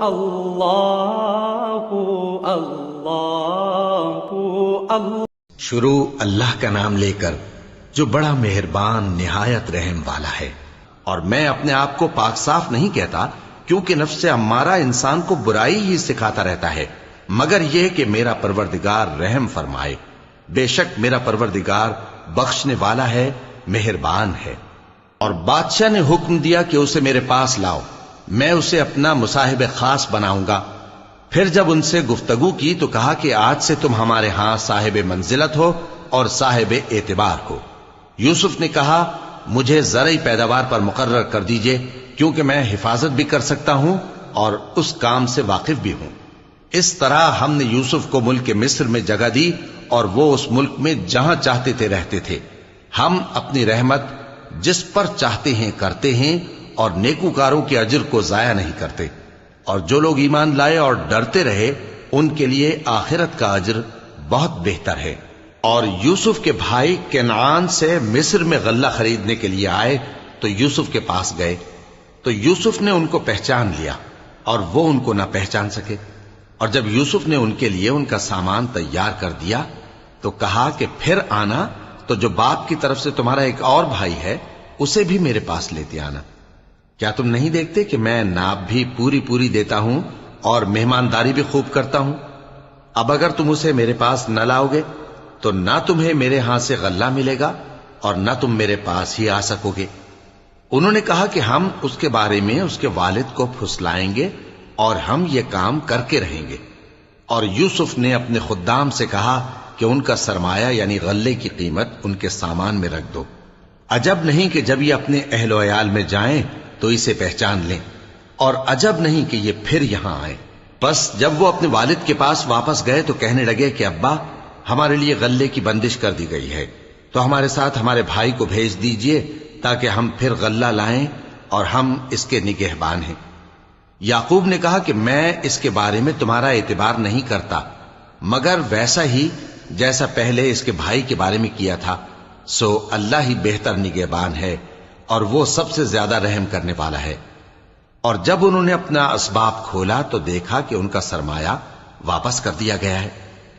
اللہ اللہ اللہ۔ شروع اللہ کا نام لے کر جو بڑا مہربان نہایت رحم والا ہے۔ اور میں اپنے آپ کو پاک صاف نہیں کہتا، کیونکہ نفس امارہ انسان کو برائی ہی سکھاتا رہتا ہے، مگر یہ کہ میرا پروردگار رحم فرمائے۔ بے شک میرا پروردگار بخشنے والا ہے، مہربان ہے۔ اور بادشاہ نے حکم دیا کہ اسے میرے پاس لاؤ، میں اسے اپنا مصاحب خاص بناؤں گا۔ پھر جب ان سے گفتگو کی تو کہا کہ آج سے تم ہمارے ہاں صاحب منزلت ہو اور صاحب اعتبار ہو۔ یوسف نے کہا مجھے زرعی پیداوار پر مقرر کر دیجئے، کیونکہ میں حفاظت بھی کر سکتا ہوں اور اس کام سے واقف بھی ہوں۔ اس طرح ہم نے یوسف کو ملک مصر میں جگہ دی اور وہ اس ملک میں جہاں چاہتے تھے رہتے تھے۔ ہم اپنی رحمت جس پر چاہتے ہیں کرتے ہیں اور نیکوکاروں کے اجر کو ضائع نہیں کرتے۔ اور جو لوگ ایمان لائے اور ڈرتے رہے ان کے لیے آخرت کا اجر بہت بہتر ہے۔ اور یوسف کے بھائی کنعان سے مصر میں غلہ خریدنے کے لیے آئے تو یوسف کے پاس گئے، تو یوسف نے ان کو پہچان لیا اور وہ ان کو نہ پہچان سکے۔ اور جب یوسف نے ان کے لیے ان کا سامان تیار کر دیا تو کہا کہ پھر آنا تو جو باپ کی طرف سے تمہارا ایک اور بھائی ہے اسے بھی میرے پاس لیتے آنا۔ کیا تم نہیں دیکھتے کہ میں ناب بھی پوری پوری دیتا ہوں اور مہمانداری بھی خوب کرتا ہوں؟ اب اگر تم اسے میرے پاس نہ لاؤ گے تو نہ تمہیں میرے ہاں سے غلہ ملے گا اور نہ تم میرے پاس ہی آ سکو گے۔ انہوں نے کہا کہ ہم اس کے بارے میں اس کے والد کو پھسلائیں گے اور ہم یہ کام کر کے رہیں گے۔ اور یوسف نے اپنے خدام سے کہا کہ ان کا سرمایہ یعنی غلے کی قیمت ان کے سامان میں رکھ دو۔ عجب نہیں کہ جب یہ اپنے اہل و عیال میں جائیں تو اسے پہچان لیں، اور عجب نہیں کہ یہ پھر یہاں آئیں۔ بس جب وہ اپنے والد کے پاس واپس گئے تو کہنے لگے کہ ابا ہمارے لیے غلے کی بندش کر دی گئی ہے، تو ہمارے ساتھ ہمارے بھائی کو بھیج دیجئے تاکہ ہم پھر غلہ لائیں اور ہم اس کے نگہبان ہیں۔ یعقوب نے کہا کہ میں اس کے بارے میں تمہارا اعتبار نہیں کرتا، مگر ویسا ہی جیسا پہلے اس کے بھائی کے بارے میں کیا تھا، سو اللہ ہی بہتر نگہبان ہے اور وہ سب سے زیادہ رحم کرنے والا ہے۔ اور جب انہوں نے اپنا اسباب کھولا تو دیکھا کہ ان کا سرمایہ واپس کر دیا گیا ہے۔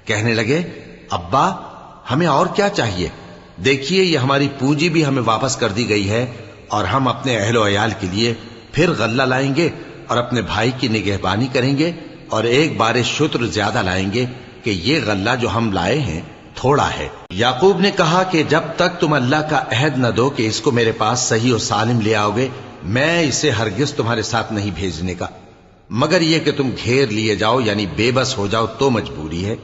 کہنے لگے ابا ہمیں اور کیا چاہیے؟ دیکھیے یہ ہماری پونجی بھی ہمیں واپس کر دی گئی ہے، اور ہم اپنے اہل و عیال کے لیے پھر غلہ لائیں گے اور اپنے بھائی کی نگہبانی کریں گے، اور ایک بار شتر زیادہ لائیں گے کہ یہ غلہ جو ہم لائے ہیں تھوڑا ہے۔ یعقوب نے کہا کہ جب تک تم اللہ کا عہد نہ دو کہ اس کو میرے پاس صحیح و سالم لے آؤ گے، میں اسے ہرگز تمہارے ساتھ نہیں بھیجنے کا، مگر یہ کہ تم گھیر لیے جاؤ یعنی بے بس ہو جاؤ تو مجبوری ہے۔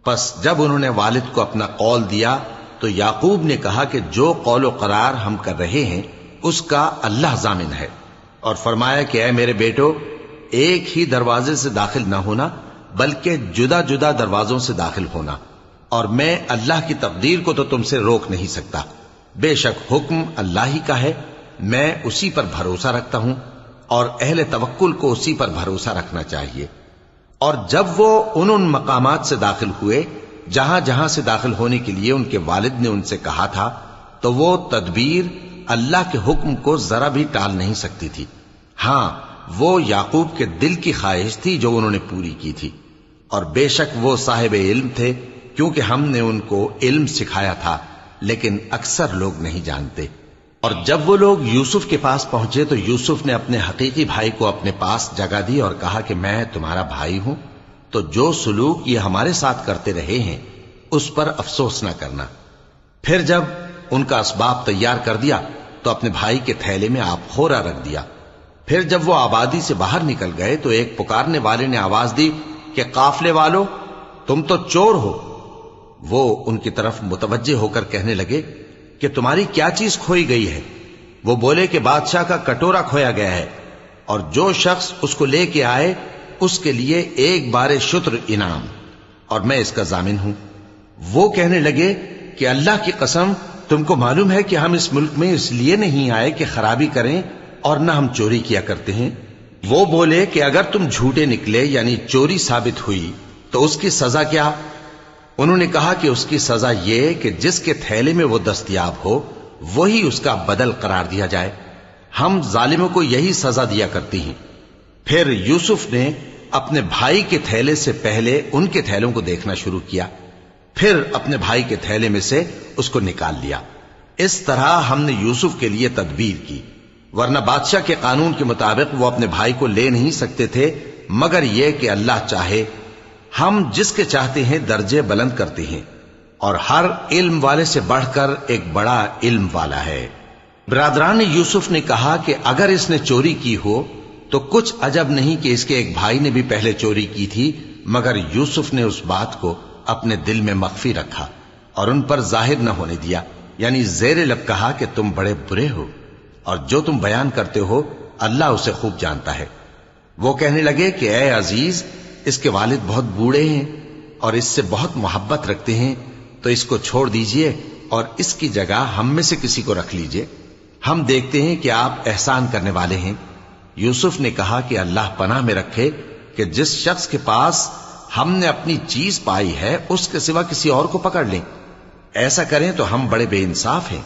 پس جب انہوں نے والد کو اپنا قول دیا تو یعقوب نے کہا کہ جو قول و قرار ہم کر رہے ہیں اس کا اللہ ضامن ہے، اور فرمایا کہ اے میرے بیٹو ایک ہی دروازے سے داخل نہ ہونا بلکہ جدا جدا دروازوں سے داخل ہونا، اور میں اللہ کی تقدیر کو تو تم سے روک نہیں سکتا۔ بے شک حکم اللہ ہی کا ہے، میں اسی پر بھروسہ رکھتا ہوں، اور اہل توکل کو اسی پر بھروسہ رکھنا چاہیے۔ اور جب وہ ان مقامات سے داخل ہوئے جہاں جہاں سے داخل ہونے کے لیے ان کے والد نے ان سے کہا تھا، تو وہ تدبیر اللہ کے حکم کو ذرا بھی ٹال نہیں سکتی تھی۔ ہاں وہ یعقوب کے دل کی خواہش تھی جو انہوں نے پوری کی تھی، اور بے شک وہ صاحب علم تھے، کیونکہ ہم نے ان کو علم سکھایا تھا، لیکن اکثر لوگ نہیں جانتے۔ اور جب وہ لوگ یوسف کے پاس پہنچے تو یوسف نے اپنے حقیقی بھائی کو اپنے پاس جگہ دی اور کہا کہ میں تمہارا بھائی ہوں، تو جو سلوک یہ ہمارے ساتھ کرتے رہے ہیں اس پر افسوس نہ کرنا۔ پھر جب ان کا اسباب تیار کر دیا تو اپنے بھائی کے تھیلے میں آپ خورا رکھ دیا۔ پھر جب وہ آبادی سے باہر نکل گئے تو ایک پکارنے والے نے آواز دی کہ قافلے والو تم تو چور ہو۔ وہ ان کی طرف متوجہ ہو کر کہنے لگے کہ تمہاری کیا چیز کھوئی گئی ہے؟ وہ بولے کہ بادشاہ کا کٹورا کھویا گیا ہے، اور جو شخص اس کو لے کے آئے اس کے لیے ایک بار شتر انعام، اور میں اس کا ضامن ہوں۔ وہ کہنے لگے کہ اللہ کی قسم تم کو معلوم ہے کہ ہم اس ملک میں اس لیے نہیں آئے کہ خرابی کریں اور نہ ہم چوری کیا کرتے ہیں۔ وہ بولے کہ اگر تم جھوٹے نکلے یعنی چوری ثابت ہوئی تو اس کی سزا کیا؟ انہوں نے کہا کہ اس کی سزا یہ کہ جس کے تھیلے میں وہ دستیاب ہو وہی اس کا بدل قرار دیا جائے، ہم ظالموں کو یہی سزا دیا کرتی ہیں۔ پھر یوسف نے اپنے بھائی کے تھیلے سے پہلے ان کے تھیلوں کو دیکھنا شروع کیا، پھر اپنے بھائی کے تھیلے میں سے اس کو نکال لیا۔ اس طرح ہم نے یوسف کے لیے تدبیر کی، ورنہ بادشاہ کے قانون کے مطابق وہ اپنے بھائی کو لے نہیں سکتے تھے، مگر یہ کہ اللہ چاہے۔ ہم جس کے چاہتے ہیں درجے بلند کرتے ہیں، اور ہر علم والے سے بڑھ کر ایک بڑا علم والا ہے۔ برادران یوسف نے کہا کہ اگر اس نے چوری کی ہو تو کچھ عجب نہیں کہ اس کے ایک بھائی نے بھی پہلے چوری کی تھی، مگر یوسف نے اس بات کو اپنے دل میں مخفی رکھا اور ان پر ظاہر نہ ہونے دیا، یعنی زیر لب کہا کہ تم بڑے برے ہو، اور جو تم بیان کرتے ہو اللہ اسے خوب جانتا ہے۔ وہ کہنے لگے کہ اے عزیز، اس کے والد بہت بوڑھے ہیں اور اس سے بہت محبت رکھتے ہیں، تو اس کو چھوڑ دیجئے اور اس کی جگہ ہم میں سے کسی کو رکھ لیجئے، ہم دیکھتے ہیں کہ آپ احسان کرنے والے ہیں۔ یوسف نے کہا کہ اللہ پناہ میں رکھے کہ جس شخص کے پاس ہم نے اپنی چیز پائی ہے اس کے سوا کسی اور کو پکڑ لیں، ایسا کریں تو ہم بڑے بے انصاف ہیں۔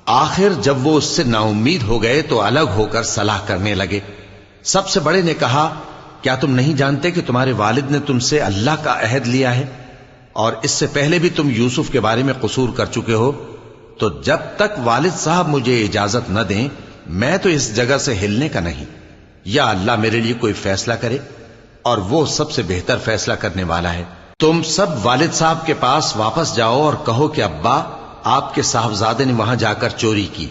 آخر جب وہ اس سے نا امید ہو گئے تو الگ ہو کر صلاح کرنے لگے۔ سب سے بڑے نے کہا، کیا تم نہیں جانتے کہ تمہارے والد نے تم سے اللہ کا عہد لیا ہے، اور اس سے پہلے بھی تم یوسف کے بارے میں قصور کر چکے ہو؟ تو جب تک والد صاحب مجھے اجازت نہ دیں میں تو اس جگہ سے ہلنے کا نہیں، یا اللہ میرے لیے کوئی فیصلہ کرے، اور وہ سب سے بہتر فیصلہ کرنے والا ہے۔ تم سب والد صاحب کے پاس واپس جاؤ اور کہو کہ ابا، آپ کے صاحبزادے نے وہاں جا کر چوری کی،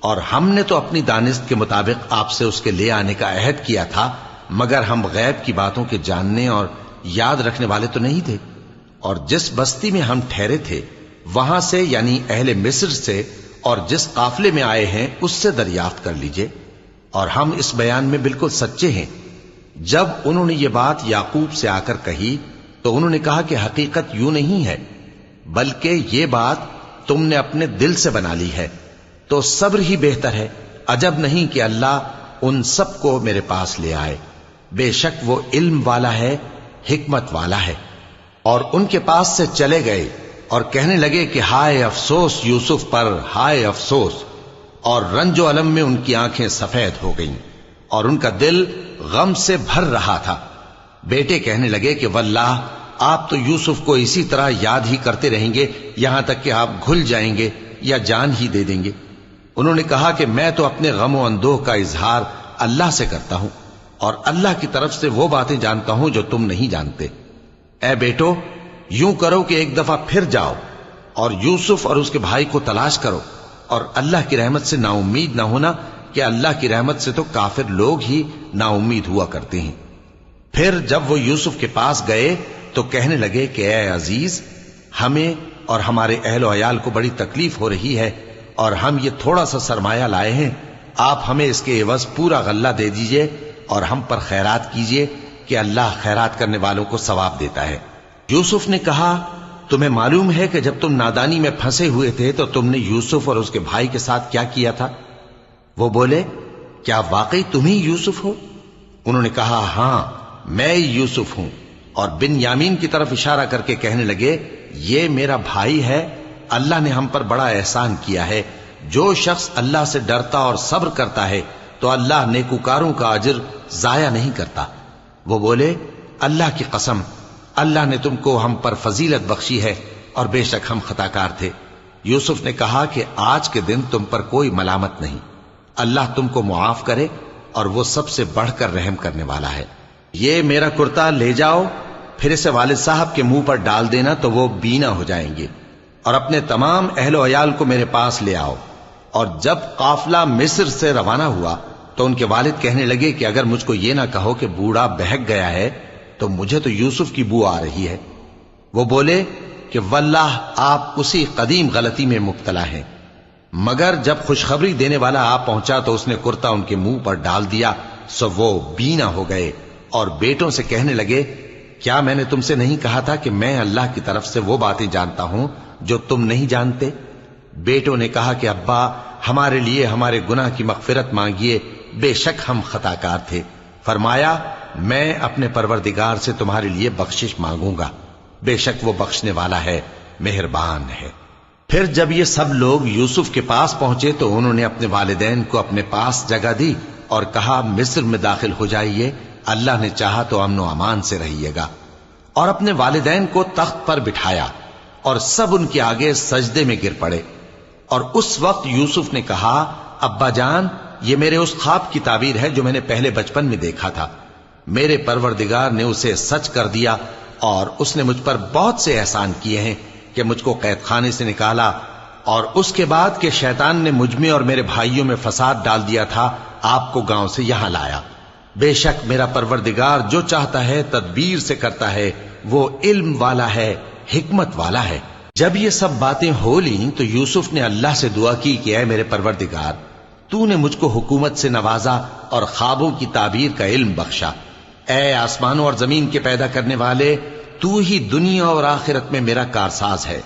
اور ہم نے تو اپنی دانست کے مطابق آپ سے اس کے لے آنے کا عہد کیا تھا، مگر ہم غیب کی باتوں کے جاننے اور یاد رکھنے والے تو نہیں تھے، اور جس بستی میں ہم ٹھہرے تھے وہاں سے، یعنی اہل مصر سے، اور جس قافلے میں آئے ہیں اس سے دریافت کر لیجئے، اور ہم اس بیان میں بالکل سچے ہیں۔ جب انہوں نے یہ بات یعقوب سے آ کر کہی تو انہوں نے کہا کہ حقیقت یوں نہیں ہے، بلکہ یہ بات تم نے اپنے دل سے بنا لی ہے، تو صبر ہی بہتر ہے۔ عجب نہیں کہ اللہ ان سب کو میرے پاس لے آئے، بے شک وہ علم والا ہے، حکمت والا ہے۔ اور ان کے پاس سے چلے گئے اور کہنے لگے کہ ہائے افسوس یوسف پر، ہائے افسوس، اور رنج و الم میں ان کی آنکھیں سفید ہو گئیں اور ان کا دل غم سے بھر رہا تھا۔ بیٹے کہنے لگے کہ واللہ آپ تو یوسف کو اسی طرح یاد ہی کرتے رہیں گے یہاں تک کہ آپ گھل جائیں گے یا جان ہی دے دیں گے۔ انہوں نے کہا کہ میں تو اپنے غم و اندوہ کا اظہار اللہ سے کرتا ہوں، اور اللہ کی طرف سے وہ باتیں جانتا ہوں جو تم نہیں جانتے۔ اے بیٹو، یوں کرو کہ ایک دفعہ پھر جاؤ اور یوسف اور اس کے بھائی کو تلاش کرو، اور اللہ کی رحمت سے نا امید نہ ہونا کہ اللہ کی رحمت سے تو کافر لوگ ہی نا امید ہوا کرتے ہیں۔ پھر جب وہ یوسف کے پاس گئے تو کہنے لگے کہ اے عزیز، ہمیں اور ہمارے اہل و عیال کو بڑی تکلیف ہو رہی ہے، اور ہم یہ تھوڑا سا سرمایہ لائے ہیں، آپ ہمیں اس کے عوض پورا غلہ دے دیجئے اور ہم پر خیرات کیجئے کہ اللہ خیرات کرنے والوں کو ثواب دیتا ہے۔ یوسف نے کہا، تمہیں معلوم ہے کہ جب تم نادانی میں پھنسے ہوئے تھے تو تم نے یوسف اور اس کے بھائی کے ساتھ کیا کیا تھا؟ وہ بولے، کیا واقعی تم ہی یوسف ہو؟ انہوں نے کہا، ہاں میں یوسف ہوں، اور بن یامین کی طرف اشارہ کر کے کہنے لگے، یہ میرا بھائی ہے، اللہ نے ہم پر بڑا احسان کیا ہے۔ جو شخص اللہ سے ڈرتا اور صبر کرتا ہے تو اللہ نیکوکاروں کا اجر ضائع نہیں کرتا۔ وہ بولے، اللہ کی قسم، اللہ نے تم کو ہم پر فضیلت بخشی ہے، اور بے شک ہم خطا کار تھے۔ یوسف نے کہا کہ آج کے دن تم پر کوئی ملامت نہیں، اللہ تم کو معاف کرے، اور وہ سب سے بڑھ کر رحم کرنے والا ہے۔ یہ میرا کرتا لے جاؤ، پھر اسے والد صاحب کے منہ پر ڈال دینا تو وہ بینا ہو جائیں گے، اور اپنے تمام اہل و عیال کو میرے پاس لے آؤ۔ اور جب قافلہ مصر سے روانہ ہوا تو ان کے والد کہنے لگے کہ اگر مجھ کو یہ نہ کہو کہ بوڑھا بہک گیا ہے تو مجھے تو یوسف کی بو آ رہی ہے۔ وہ بولے کہ واللہ آپ اسی قدیم غلطی میں مبتلا ہیں۔ مگر جب خوشخبری دینے والا آ پہنچا تو اس نے کرتا ان کے منہ پر ڈال دیا، سو وہ بینا ہو گئے، اور بیٹوں سے کہنے لگے، کیا میں نے تم سے نہیں کہا تھا کہ میں اللہ کی طرف سے وہ باتیں جانتا ہوں جو تم نہیں جانتے؟ بیٹوں نے کہا کہ ابا، ہمارے لیے ہمارے گناہ کی مغفرت مانگیے، بے شک ہم خطا کار تھے۔ فرمایا، میں اپنے پروردگار سے تمہارے لیے بخشش مانگوں گا، بے شک وہ بخشنے والا ہے، مہربان ہے۔ پھر جب یہ سب لوگ یوسف کے پاس پہنچے تو انہوں نے اپنے والدین کو اپنے پاس جگہ دی اور کہا، مصر میں داخل ہو جائیے اللہ نے چاہا تو امن و امان سے رہیے گا۔ اور اپنے والدین کو تخت پر بٹھایا اور سب ان کے آگے سجدے میں گر پڑے۔ اور اس وقت یوسف نے کہا، ابا جان، یہ میرے اس خواب کی تعبیر ہے جو میں نے پہلے بچپن میں دیکھا تھا۔ میرے پروردگار نے اسے سچ کر دیا اور اس نے مجھ پر بہت سے احسان کیے ہیں کہ مجھ کو قید خانے سے نکالا، اور اس کے بعد کہ شیطان نے مجھ میں اور میرے بھائیوں میں فساد ڈال دیا تھا، آپ کو گاؤں سے یہاں لایا۔ بے شک میرا پروردگار جو چاہتا ہے تدبیر سے کرتا ہے، وہ علم والا ہے، حکمت والا ہے۔ جب یہ سب باتیں ہو لیں تو یوسف نے اللہ سے دعا کی کہ اے میرے پروردگار، تو نے مجھ کو حکومت سے نوازا اور خوابوں کی تعبیر کا علم بخشا۔ اے آسمانوں اور زمین کے پیدا کرنے والے، تو ہی دنیا اور آخرت میں میرا کارساز ہے۔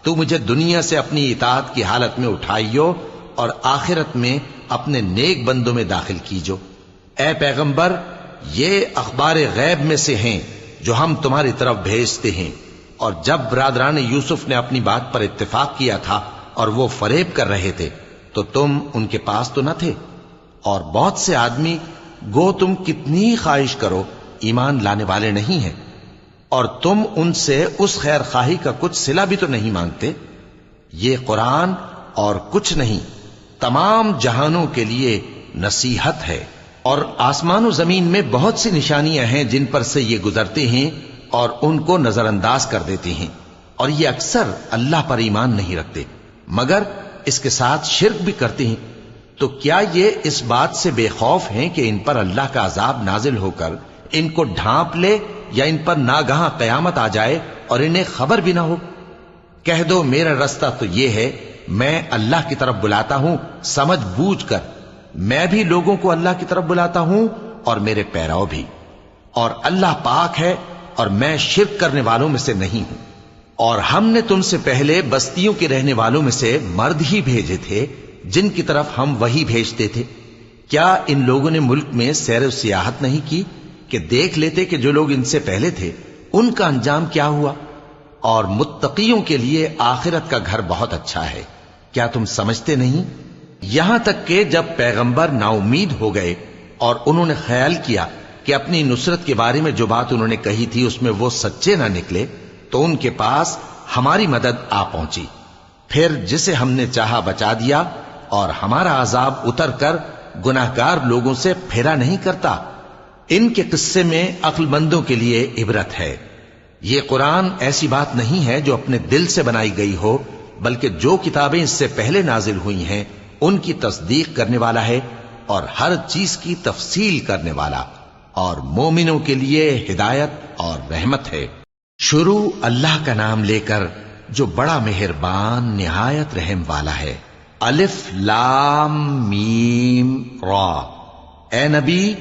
تو مجھے دنیا سے اپنی اطاعت کی حالت میں اٹھائیو اور آخرت میں اپنے نیک بندوں میں داخل کیجو۔ اے پیغمبر، یہ اخبار غیب میں سے ہیں جو ہم تمہاری طرف بھیجتے ہیں۔ اور جب برادران یوسف نے اپنی بات پر اتفاق کیا تھا اور وہ فریب کر رہے تھے تو تم ان کے پاس تو نہ تھے، اور بہت سے آدمی گو تم کتنی خواہش کرو ایمان لانے والے نہیں ہیں، اور تم ان سے اس خیر خواہی کا کچھ صلہ بھی تو نہیں مانگتے۔ یہ قرآن اور کچھ نہیں تمام جہانوں کے لیے نصیحت ہے، اور آسمان و زمین میں بہت سی نشانیاں ہیں جن پر سے یہ گزرتے ہیں اور ان کو نظر انداز کر دیتے ہیں، اور یہ اکثر اللہ پر ایمان نہیں رکھتے مگر اس کے ساتھ شرک بھی کرتے ہیں۔ تو کیا یہ اس بات سے بے خوف ہیں کہ ان پر اللہ کا عذاب نازل ہو کر ان کو ڈھانپ لے، یا ان پر ناگہاں قیامت آ جائے اور انہیں خبر بھی نہ ہو؟ کہہ دو میرا رستہ تو یہ ہے، میں اللہ کی طرف بلاتا ہوں سمجھ بوجھ کر، میں بھی لوگوں کو اللہ کی طرف بلاتا ہوں اور میرے پیرو بھی، اور اللہ پاک ہے اور میں شرک کرنے والوں میں سے نہیں ہوں۔ اور ہم نے تم سے پہلے بستیوں کے رہنے والوں میں سے مرد ہی بھیجے تھے جن کی طرف ہم وہی بھیجتے تھے۔ کیا ان لوگوں نے ملک میں سیر و سیاحت نہیں کی کہ دیکھ لیتے کہ جو لوگ ان سے پہلے تھے ان کا انجام کیا ہوا؟ اور متقیوں کے لیے آخرت کا گھر بہت اچھا ہے، کیا تم سمجھتے نہیں؟ یہاں تک کہ جب پیغمبر نا امید ہو گئے اور انہوں نے خیال کیا کہ اپنی نصرت کے بارے میں جو بات انہوں نے کہی تھی اس میں وہ سچے نہ نکلے، تو ان کے پاس ہماری مدد آ پہنچی۔ پھر جسے ہم نے چاہا بچا دیا، اور ہمارا عذاب اتر کر گناہگار لوگوں سے پھیرا نہیں کرتا۔ ان کے قصے میں عقل مندوں کے لیے عبرت ہے۔ یہ قرآن ایسی بات نہیں ہے جو اپنے دل سے بنائی گئی ہو، بلکہ جو کتابیں اس سے پہلے نازل ہوئی ہیں ان کی تصدیق کرنے والا ہے اور ہر چیز کی تفصیل کرنے والا، اور مومنوں کے لیے ہدایت اور رحمت ہے۔ شروع اللہ کا نام لے کر جو بڑا مہربان نہایت رحم والا ہے۔ الف لام میم را۔ اے نبی،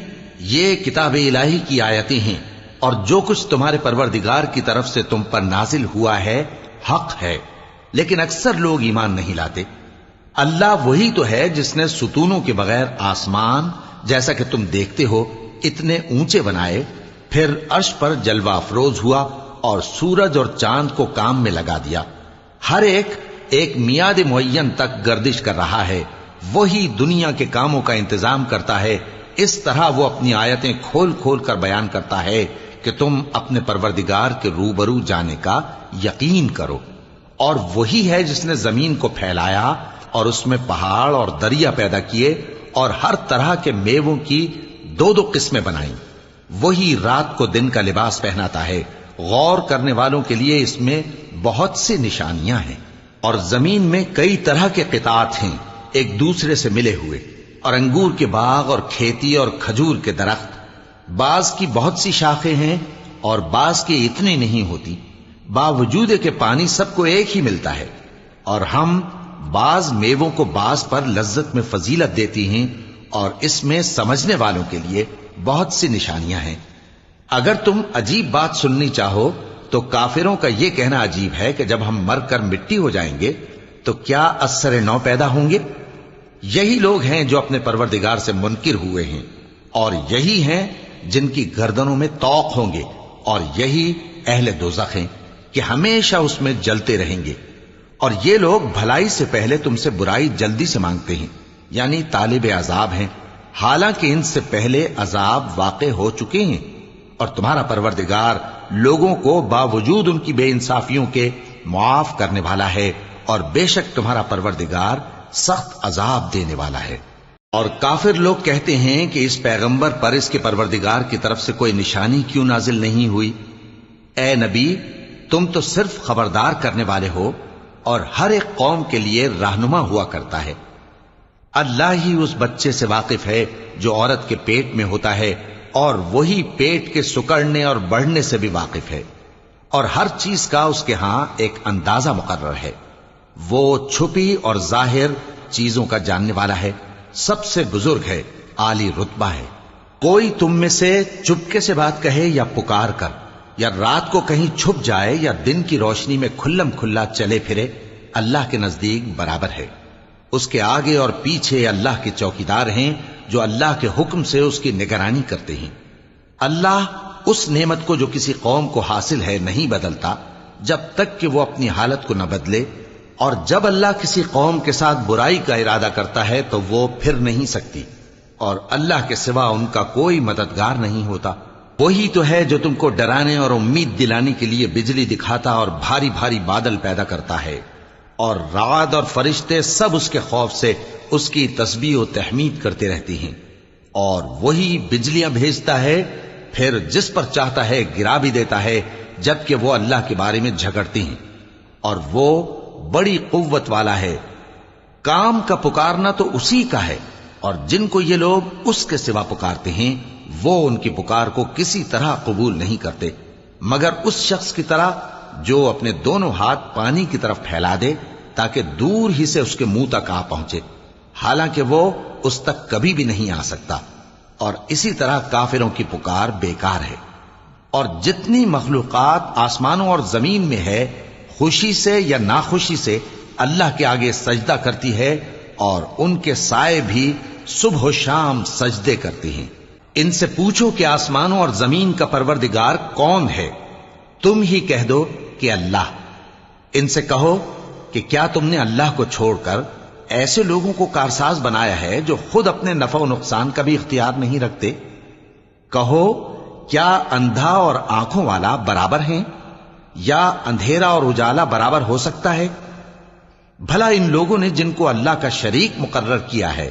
یہ کتاب الہی کی آیتیں ہیں، اور جو کچھ تمہارے پروردگار کی طرف سے تم پر نازل ہوا ہے حق ہے، لیکن اکثر لوگ ایمان نہیں لاتے۔ اللہ وہی تو ہے جس نے ستونوں کے بغیر آسمان جیسا کہ تم دیکھتے ہو اتنے اونچے بنائے، پھر عرش پر جلوہ افروز ہوا اور سورج اور چاند کو کام میں لگا دیا۔ ہر ایک میعاد معین تک گردش کر رہا ہے۔ وہی دنیا کے کاموں کا انتظام کرتا ہے۔ اس طرح وہ اپنی آیتیں کھول کھول کر بیان کرتا ہے کہ تم اپنے پروردگار کے روبرو جانے کا یقین کرو۔ اور وہی ہے جس نے زمین کو پھیلایا اور اس میں پہاڑ اور دریا پیدا کیے اور ہر طرح کے میووں کی دو دو قسمیں بنائیں۔ وہی رات کو دن کا لباس پہناتا ہے۔ غور کرنے والوں کے لیے اس میں بہت سی نشانیاں ہیں۔ اور زمین میں کئی طرح کے قطعات ہیں ایک دوسرے سے ملے ہوئے، اور انگور کے باغ اور کھیتی اور کھجور کے درخت، بعض کی بہت سی شاخیں ہیں اور بعض کی اتنی نہیں ہوتی، باوجود کہ پانی سب کو ایک ہی ملتا ہے۔ اور ہم بعض میووں کو بعض پر لذت میں فضیلت دیتی ہیں، اور اس میں سمجھنے والوں کے لیے بہت سی نشانیاں ہیں۔ اگر تم عجیب بات سننی چاہو تو کافروں کا یہ کہنا عجیب ہے کہ جب ہم مر کر مٹی ہو جائیں گے تو کیا اثر نو پیدا ہوں گے؟ یہی لوگ ہیں جو اپنے پروردگار سے منکر ہوئے ہیں، اور یہی ہیں جن کی گردنوں میں طوق ہوں گے، اور یہی اہل دوزخ ہیں کہ ہمیشہ اس میں جلتے رہیں گے۔ اور یہ لوگ بھلائی سے پہلے تم سے برائی جلدی سے مانگتے ہیں، یعنی طالب عذاب ہیں۔ حالانکہ ان سے پہلے عذاب واقع ہو چکے ہیں، اور تمہارا پروردگار لوگوں کو باوجود ان کی بے انصافیوں کے معاف کرنے والا ہے، اور بے شک تمہارا پروردگار سخت عذاب دینے والا ہے۔ اور کافر لوگ کہتے ہیں کہ اس پیغمبر پر اس کے پروردگار کی طرف سے کوئی نشانی کیوں نازل نہیں ہوئی؟ اے نبی، تم تو صرف خبردار کرنے والے ہو، اور ہر ایک قوم کے لیے رہنما ہوا کرتا ہے۔ اللہ ہی اس بچے سے واقف ہے جو عورت کے پیٹ میں ہوتا ہے، اور وہی پیٹ کے سکڑنے اور بڑھنے سے بھی واقف ہے، اور ہر چیز کا اس کے ہاں ایک اندازہ مقرر ہے۔ وہ چھپی اور ظاہر چیزوں کا جاننے والا ہے، سب سے بزرگ ہے، عالی رتبہ ہے۔ کوئی تم میں سے چپکے سے بات کہے یا پکار کر، یا رات کو کہیں چھپ جائے یا دن کی روشنی میں کھلم کھلا چلے پھرے، اللہ کے نزدیک برابر ہے۔ اس کے آگے اور پیچھے اللہ کے چوکیدار ہیں جو اللہ کے حکم سے اس کی نگرانی کرتے ہیں۔ اللہ اس نعمت کو جو کسی قوم کو حاصل ہے نہیں بدلتا جب تک کہ وہ اپنی حالت کو نہ بدلے، اور جب اللہ کسی قوم کے ساتھ برائی کا ارادہ کرتا ہے تو وہ پھر نہیں سکتی، اور اللہ کے سوا ان کا کوئی مددگار نہیں ہوتا۔ وہی تو ہے جو تم کو ڈرانے اور امید دلانے کے لیے بجلی دکھاتا اور بھاری بھاری بادل پیدا کرتا ہے، اور رعد اور فرشتے سب اس کے خوف سے اس کی تسبیح و تحمید کرتے رہتی ہیں۔ اور وہی بجلیاں بھیجتا ہے، پھر جس پر چاہتا ہے گرا بھی دیتا ہے، جبکہ وہ اللہ کے بارے میں جھگڑتی ہیں، اور وہ بڑی قوت والا ہے۔ کام کا پکارنا تو اسی کا ہے، اور جن کو یہ لوگ اس کے سوا پکارتے ہیں وہ ان کی پکار کو کسی طرح قبول نہیں کرتے، مگر اس شخص کی طرح جو اپنے دونوں ہاتھ پانی کی طرف پھیلا دے تاکہ دور ہی سے اس کے منہ تک آ پہنچے، حالانکہ وہ اس تک کبھی بھی نہیں آ سکتا۔ اور اسی طرح کافروں کی پکار بیکار ہے۔ اور جتنی مخلوقات آسمانوں اور زمین میں ہے، خوشی سے یا ناخوشی سے اللہ کے آگے سجدہ کرتی ہے، اور ان کے سائے بھی صبح و شام سجدے کرتے ہیں۔ ان سے پوچھو کہ آسمانوں اور زمین کا پروردگار کون ہے؟ تم ہی کہہ دو کہ اللہ۔ ان سے کہو کہ کیا تم نے اللہ کو چھوڑ کر ایسے لوگوں کو کارساز بنایا ہے جو خود اپنے نفع و نقصان کا بھی اختیار نہیں رکھتے؟ کہو کیا اندھا اور آنکھوں والا برابر ہیں، یا اندھیرا اور اجالا برابر ہو سکتا ہے؟ بھلا ان لوگوں نے جن کو اللہ کا شریک مقرر کیا ہے،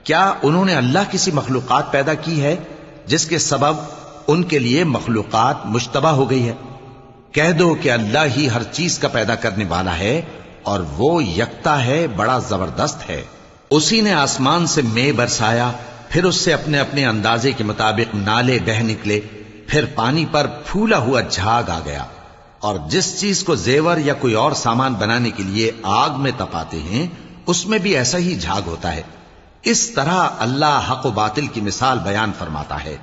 کیا انہوں نے اللہ کسی مخلوقات پیدا کی ہے جس کے سبب ان کے لیے مخلوقات مشتبہ ہو گئی ہے؟ کہہ دو کہ اللہ ہی ہر چیز کا پیدا کرنے والا ہے، اور وہ یکتا ہے، بڑا زبردست ہے۔ اسی نے آسمان سے مے برسایا، پھر اس سے اپنے اپنے اندازے کے مطابق نالے بہ نکلے، پھر پانی پر پھولا ہوا جھاگ آ گیا۔ اور جس چیز کو زیور یا کوئی اور سامان بنانے کے لیے آگ میں تپاتے ہیں اس میں بھی ایسا ہی جھاگ ہوتا ہے۔ اس طرح اللہ حق و باطل کی مثال بیان فرماتا ہے۔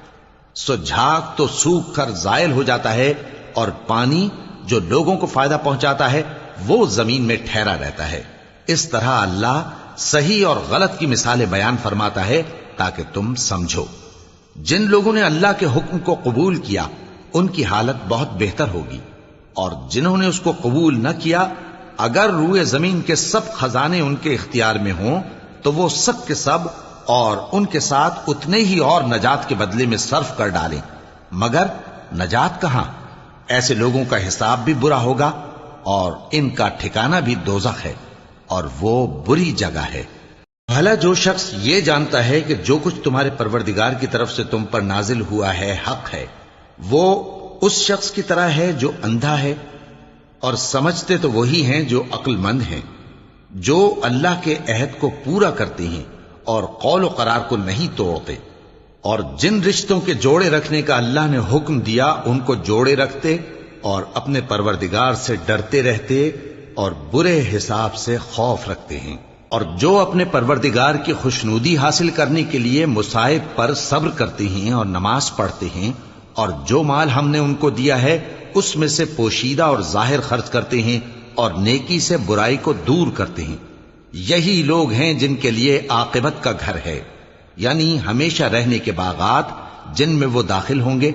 سو جھاگ تو سوکھ کر زائل ہو جاتا ہے، اور پانی جو لوگوں کو فائدہ پہنچاتا ہے وہ زمین میں ٹھہرا رہتا ہے۔ اس طرح اللہ صحیح اور غلط کی مثالیں بیان فرماتا ہے تاکہ تم سمجھو۔ جن لوگوں نے اللہ کے حکم کو قبول کیا ان کی حالت بہت بہتر ہوگی، اور جنہوں نے اس کو قبول نہ کیا، اگر روئے زمین کے سب خزانے ان کے اختیار میں ہوں تو وہ سب کے سب اور ان کے ساتھ اتنے ہی اور نجات کے بدلے میں صرف کر ڈالیں، مگر نجات کہاں؟ ایسے لوگوں کا حساب بھی برا ہوگا، اور ان کا ٹھکانہ بھی دوزخ ہے، اور وہ بری جگہ ہے۔ بھلا جو شخص یہ جانتا ہے کہ جو کچھ تمہارے پروردگار کی طرف سے تم پر نازل ہوا ہے حق ہے، وہ اس شخص کی طرح ہے جو اندھا ہے؟ اور سمجھتے تو وہی ہیں جو عقل مند ہیں، جو اللہ کے عہد کو پورا کرتے ہیں اور قول و قرار کو نہیں توڑتے، اور جن رشتوں کے جوڑے رکھنے کا اللہ نے حکم دیا ان کو جوڑے رکھتے، اور اپنے پروردگار سے ڈرتے رہتے اور برے حساب سے خوف رکھتے ہیں، اور جو اپنے پروردگار کی خوشنودی حاصل کرنے کے لیے مصائب پر صبر کرتے ہیں اور نماز پڑھتے ہیں، اور جو مال ہم نے ان کو دیا ہے اس میں سے پوشیدہ اور ظاہر خرچ کرتے ہیں، اور نیکی سے برائی کو دور کرتے ہیں۔ یہی لوگ ہیں جن کے لیے عاقبت کا گھر ہے، یعنی ہمیشہ رہنے کے باغات جن میں وہ داخل ہوں گے،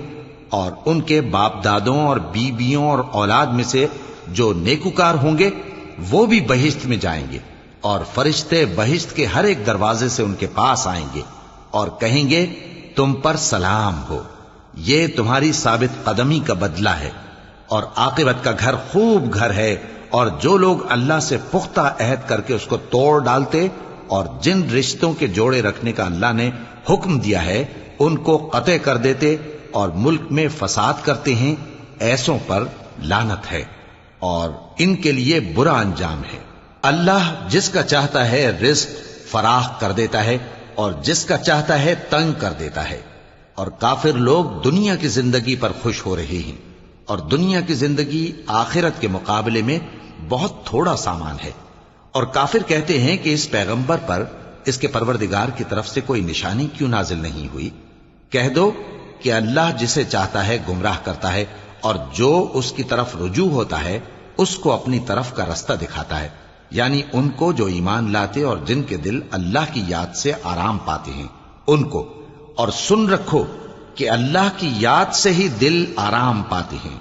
اور ان کے باپ دادوں اور بیویوں اور اولاد میں سے جو نیکوکار ہوں گے وہ بھی بہشت میں جائیں گے، اور فرشتے بہشت کے ہر ایک دروازے سے ان کے پاس آئیں گے، اور کہیں گے تم پر سلام ہو، یہ تمہاری ثابت قدمی کا بدلہ ہے، اور عاقبت کا گھر خوب گھر ہے۔ اور جو لوگ اللہ سے پختہ عہد کر کے اس کو توڑ ڈالتے اور جن رشتوں کے جوڑے رکھنے کا اللہ نے حکم دیا ہے ان کو قطع کر دیتے اور ملک میں فساد کرتے ہیں، ایسوں پر لعنت ہے اور ان کے لیے برا انجام ہے۔ اللہ جس کا چاہتا ہے رزق فراخ کر دیتا ہے اور جس کا چاہتا ہے تنگ کر دیتا ہے، اور کافر لوگ دنیا کی زندگی پر خوش ہو رہے ہیں، اور دنیا کی زندگی آخرت کے مقابلے میں بہت تھوڑا سامان ہے۔ اور کافر کہتے ہیں کہ اس پیغمبر پر اس کے پروردگار کی طرف سے کوئی نشانی کیوں نازل نہیں ہوئی؟ کہہ دو کہ اللہ جسے چاہتا ہے گمراہ کرتا ہے، اور جو اس کی طرف رجوع ہوتا ہے اس کو اپنی طرف کا رستہ دکھاتا ہے، یعنی ان کو جو ایمان لاتے اور جن کے دل اللہ کی یاد سے آرام پاتے ہیں ان کو۔ اور سن رکھو کہ اللہ کی یاد سے ہی دل آرام پاتے ہیں۔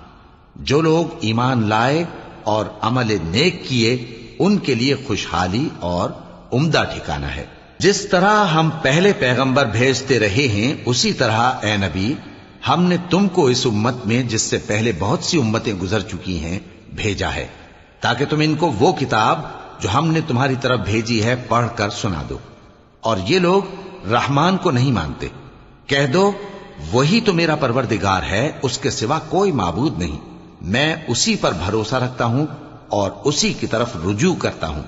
جو لوگ ایمان لائے اور عمل نیک کیے ان کے لیے خوشحالی اور عمدہ ٹھکانہ ہے۔ جس طرح ہم پہلے پیغمبر بھیجتے رہے ہیں اسی طرح اے نبی ہم نے تم کو اس امت میں جس سے پہلے بہت سی امتیں گزر چکی ہیں بھیجا ہے، تاکہ تم ان کو وہ کتاب جو ہم نے تمہاری طرف بھیجی ہے پڑھ کر سنا دو۔ اور یہ لوگ رحمان کو نہیں مانتے۔ کہہ دو وہی تو میرا پروردگار ہے، اس کے سوا کوئی معبود نہیں، میں اسی پر بھروسہ رکھتا ہوں اور اسی کی طرف رجوع کرتا ہوں۔